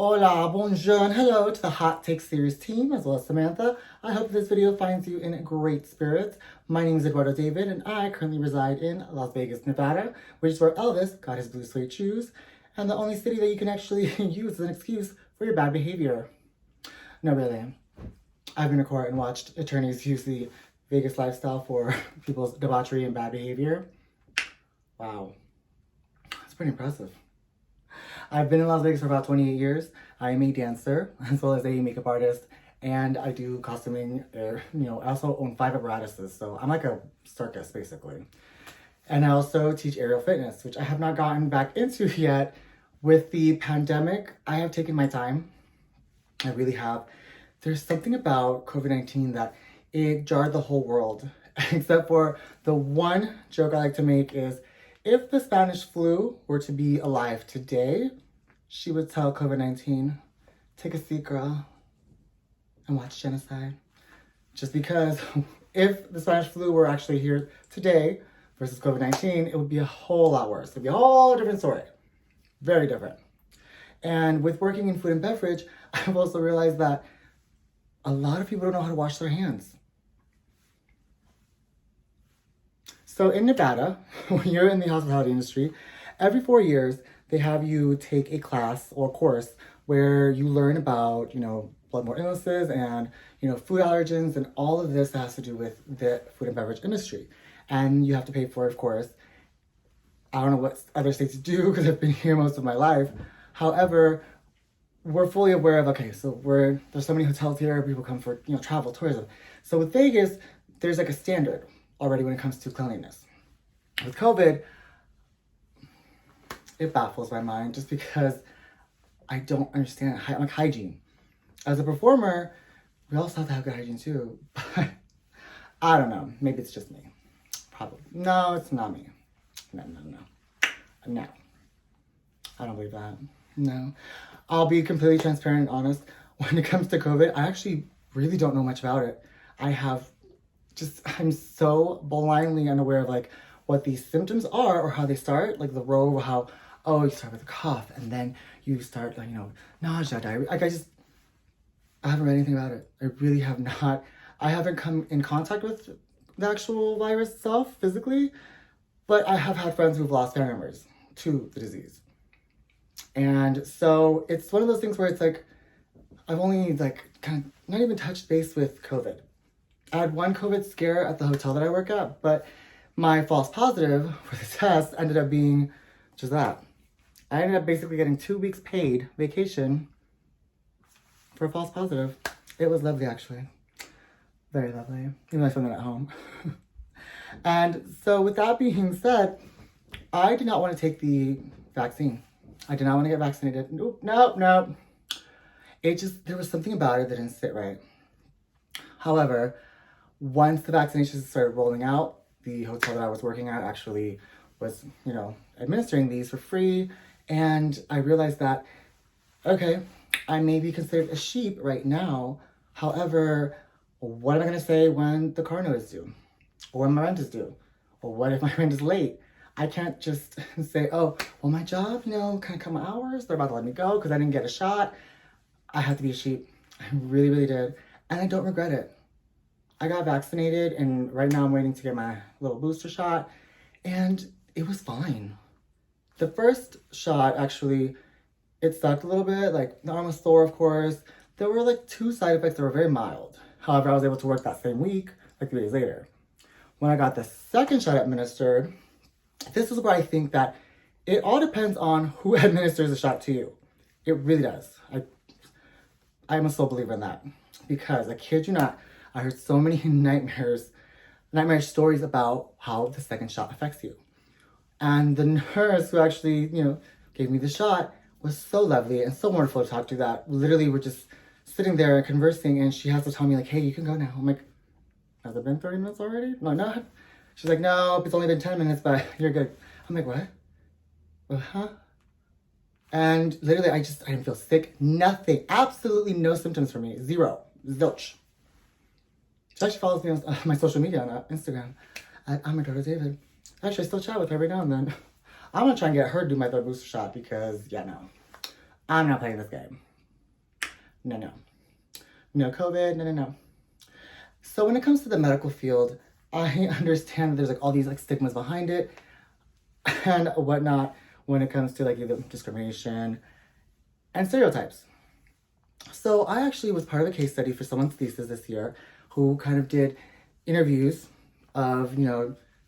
Hola, bonjour, and hello to the Hot Take Series team, as well as Samantha. I hope this video finds you in great spirits. My name is Eduardo David, and I currently reside in Las Vegas, Nevada, which is where Elvis got his blue suede shoes, and the only city that you can actually use as an excuse for your bad behavior. No, really. I've been to court and watched attorneys use the Vegas lifestyle for people's debauchery and bad behavior. Wow. That's pretty impressive. I've been in Las Vegas for about 28 years. I am a dancer as well as a makeup artist, and I do costuming. I also own 5 apparatuses, so I'm like a circus basically. And I also teach aerial fitness, which I have not gotten back into yet. With the pandemic, I have taken my time. I really have. There's something about COVID-19 that it jarred the whole world, except for the one joke I like to make is, if the Spanish flu were to be alive today, she would tell COVID-19, take a seat, girl, and watch genocide. Just because if the Spanish flu were actually here today versus COVID-19, it would be a whole lot worse. It would be a whole different story. Very different. And with working in food and beverage, I've also realized that a lot of people don't know how to wash their hands. So in Nevada, when you're in the hospitality industry, every 4 years, they have you take a class or course where you learn about, bloodborne illnesses and, food allergens and all of this that has to do with the food and beverage industry. And you have to pay for it, of course. I don't know what other states do because I've been here most of my life. However, we're fully aware of, there's so many hotels here, people come for, travel, tourism. So with Vegas, there's like a standard already when it comes to cleanliness. With COVID, it baffles my mind just because I don't understand hygiene. As a performer, we also have to have good hygiene too, but I don't know. Maybe it's just me. Probably. No, it's not me. No. I don't believe that. No. I'll be completely transparent and honest. When it comes to COVID, I actually really don't know much about it. I'm so blindly unaware of what these symptoms are or how they start, like the row of how, you start with a cough and then you start nausea, diarrhea. I haven't read anything about it. I really have not. I haven't come in contact with the actual virus itself physically, but I have had friends who've lost family members to the disease. And so it's one of those things where it's I've only kind of not even touched base with COVID. I had one COVID scare at the hotel that I work at, but my false positive for the test ended up being just that. I ended up basically getting 2 weeks paid vacation for a false positive. It was lovely, actually. Very lovely. Even though I filmed it at home. And so with that being said, I did not want to take the vaccine. I did not want to get vaccinated. Nope. There was something about it that didn't sit right. However, once the vaccinations started rolling out, the hotel that I was working at actually was, administering these for free. And I realized that, okay, I may be considered a sheep right now. However, what am I going to say when the car note is due? Or when my rent is due? Or what if my rent is late? I can't just say, my job, can I cut my hours? They're about to let me go because I didn't get a shot. I had to be a sheep. I really, really did. And I don't regret it. I got vaccinated, and right now I'm waiting to get my little booster shot, and it was fine. The first shot, actually, it sucked a little bit. The arm was sore, of course. There were 2 side effects that were very mild. However, I was able to work that same week, 3 days later. When I got the second shot administered, this is where I think that it all depends on who administers the shot to you. It really does. I'm a sole believer in that. Because, I kid you not, I heard so many nightmare stories about how the second shot affects you. And the nurse who actually, gave me the shot was so lovely and so wonderful to talk to that literally we're just sitting there conversing, and she has to tell me hey, you can go now. I'm like, has it been 30 minutes already? No. She's like, no, it's only been 10 minutes, but you're good. I'm like, what? Huh? And literally, I didn't feel sick. Nothing. Absolutely no symptoms for me. Zero. Zilch. She actually follows me on my social media on Instagram. I'm Eduardo David. Actually, I still chat with her every now and then. I'm going to try and get her to do my 3rd booster shot because, no. I'm not playing this game. No, no. No COVID, no, no, no. So when it comes to the medical field, I understand that there's like all these like stigmas behind it and whatnot when it comes to like either discrimination and stereotypes. So I actually was part of a case study for someone's thesis this year who kind of did interviews of,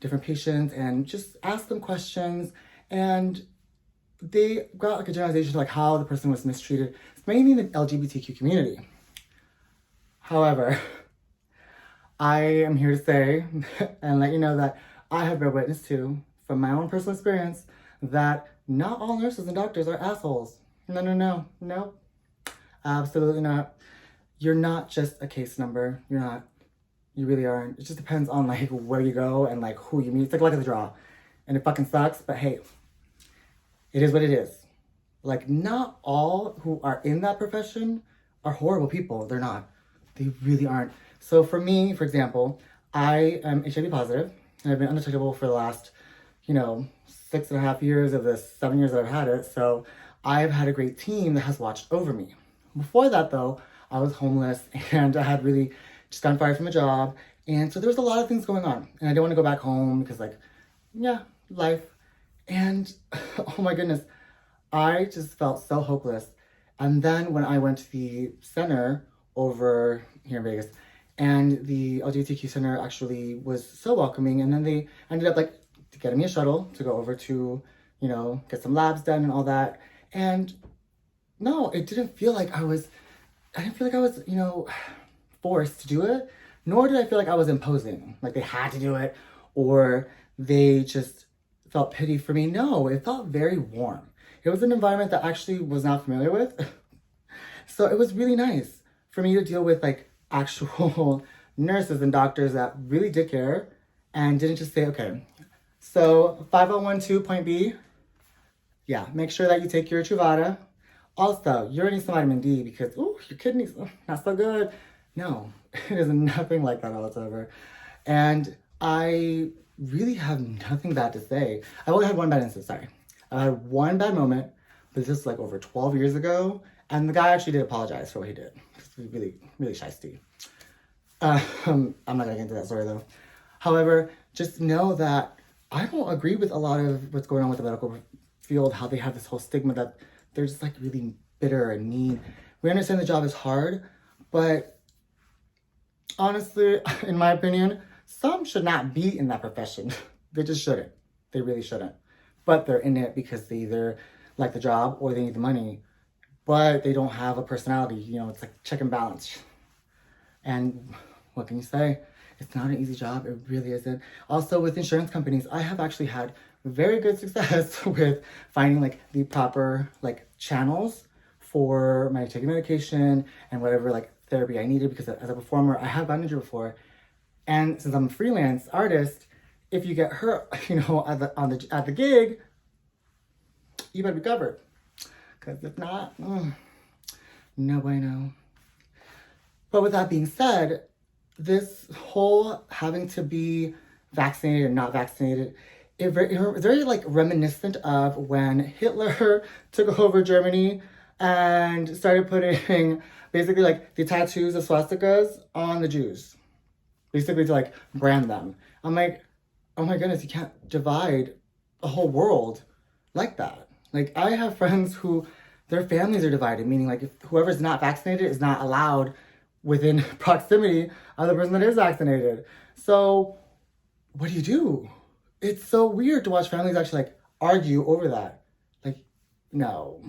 different patients and just asked them questions, and they got like a generalization of like how the person was mistreated, mainly in the LGBTQ community. However, I am here to say and let you know that I have been witness to, from my own personal experience, that not all nurses and doctors are assholes. No, no, no, no. Absolutely not. You're not just a case number. You're not. You really aren't. It just depends on like where you go and like who you meet. It's like luck of the draw. And it fucking sucks, but hey, it is what it is. Like, not all who are in that profession are horrible people. They're not. They really aren't. So for me, for example, I am HIV positive, and I've been undetectable for the last, 6.5 years of the 7 years that I've had it. So I've had a great team that has watched over me. Before that, though, I was homeless and I had really just gotten fired from a job. And so there was a lot of things going on. And I didn't want to go back home because, life. And oh my goodness, I just felt so hopeless. And then when I went to the center over here in Vegas, and the LGBTQ center actually was so welcoming, and then they ended up getting me a shuttle to go over to, get some labs done and all that. And no, it didn't feel like I didn't feel like I was, forced to do it, nor did I feel like I was imposing, like they had to do it, or they just felt pity for me. No, it felt very warm. It was an environment that I actually was not familiar with. So it was really nice for me to deal with actual nurses and doctors that really did care and didn't just say, okay, so 5012 point B, yeah, make sure that you take your Truvada. Also, you're gonna need some vitamin D because, your kidneys, not so good. No, it is nothing like that whatsoever. And I really have nothing bad to say. I only had one bad instance, sorry. I had one bad moment, but this was over 12 years ago. And the guy actually did apologize for what he did. He was really, really shiesty. I'm not gonna get into that story though. However, just know that I don't agree with a lot of what's going on with the medical field, how they have this whole stigma that they're just really bitter and mean. We understand the job is hard, but honestly, in my opinion, some should not be in that profession. They just shouldn't. They really shouldn't. But they're in it because they either like the job or they need the money. But they don't have a personality. It's like check and balance. And what can you say? It's not an easy job. It really isn't. Also, with insurance companies, I have actually had very good success with finding the proper channels for my taking medication and whatever therapy I needed, because as a performer, I have gotten injured before. And since I'm a freelance artist, if you get hurt, at the gig, you better be covered. Because if not, no bueno. But with that being said, this whole having to be vaccinated and not vaccinated, it's very reminiscent of when Hitler took over Germany and started putting basically the tattoos of swastikas on the Jews, basically to brand them. I'm like, oh my goodness, you can't divide a whole world like that. I have friends who their families are divided, meaning if whoever's not vaccinated is not allowed within proximity of the person that is vaccinated. So what do? It's so weird to watch families actually argue over that. No.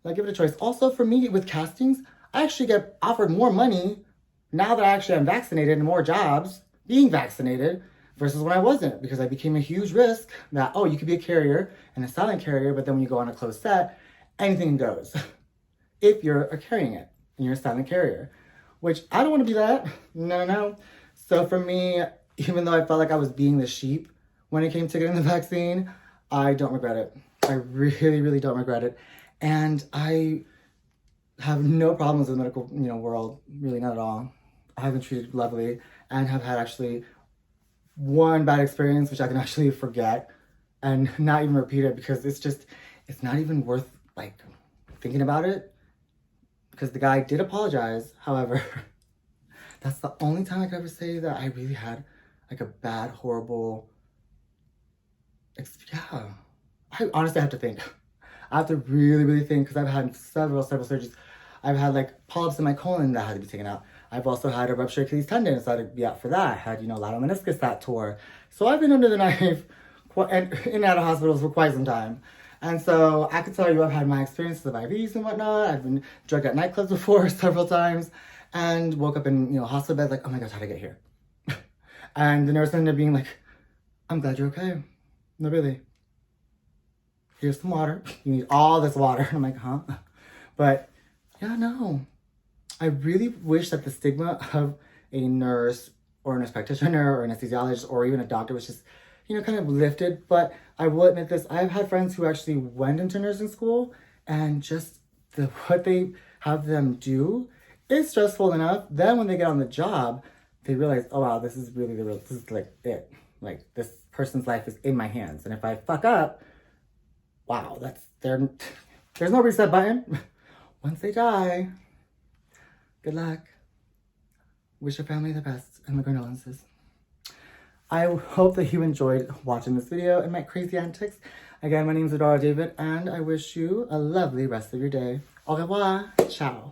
Give it a choice. Also, for me with castings, I actually get offered more money now that I actually am vaccinated and more jobs being vaccinated versus when I wasn't, because I became a huge risk that, you could be a carrier and a silent carrier, but then when you go on a closed set, anything goes if you're carrying it and you're a silent carrier, which I don't want to be that. No. So for me, even though I felt like I was being the sheep when it came to getting the vaccine, I don't regret it. I really, really don't regret it. And I have no problems with the medical, world, really not at all. I have been treated lovely and have had actually one bad experience, which I can actually forget and not even repeat it, because it's not even worth thinking about it. because the guy did apologize. However, that's the only time I could ever say that I really had like a bad, horrible, yeah. I honestly have to think. I have to really, really think, because I've had several surgeries. I've had like polyps in my colon that had to be taken out. I've also had a ruptured Achilles tendon, so I had to be out for that. I had, lateral meniscus that tore. So I've been under the knife and in and out of hospitals for quite some time. And so I could tell you I've had my experiences of IVs and whatnot. I've been drugged at nightclubs before several times and woke up in, hospital bed like, oh my gosh, how'd I get here? And the nurse ended up being like, I'm glad you're okay. No, really. Here's some water. You need all this water. And I'm like, huh? But yeah, no. I really wish that the stigma of a nurse or a nurse practitioner or an anesthesiologist or even a doctor was just, kind of lifted. But I will admit this, I've had friends who actually went into nursing school, and just what they have them do is stressful enough. Then when they get on the job, they realize, oh wow, this is like it. Like, this person's life is in my hands. And if I fuck up, wow, there's no reset button. Once they die, good luck. Wish your family the best, and my condolences. I hope that you enjoyed watching this video and my crazy antics. Again, my name is Adora David, and I wish you a lovely rest of your day. Au revoir. Ciao.